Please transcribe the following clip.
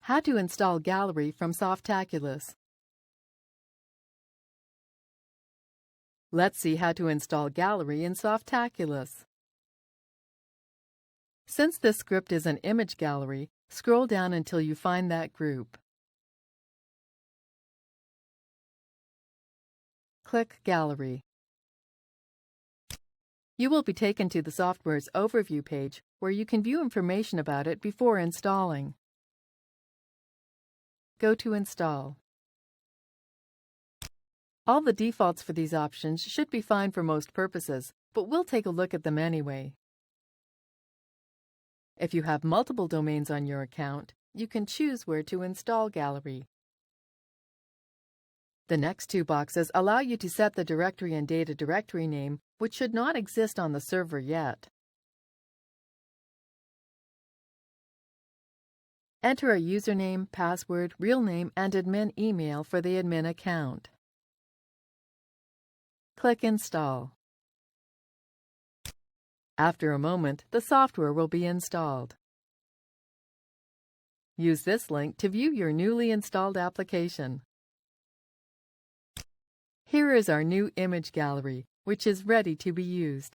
How to install Gallery from Softaculous. Let's see how to install Gallery in Softaculous. Since this script is an image gallery, scroll down until you find that group. Click Gallery. You will be taken to the software's overview page where you can view information about it before installing. Go to Install. All the defaults for these options should be fine for most purposes, but we'll take a look at them anyway. If you have multiple domains on your account, you can choose where to install Gallery. The next two boxes allow you to set the directory and data directory name, which should not exist on the server yet. Enter a username, password, real name, and admin email for the admin account. Click Install. After a moment, the software will be installed. Use this link to view your newly installed application. Here is our new image gallery, which is ready to be used.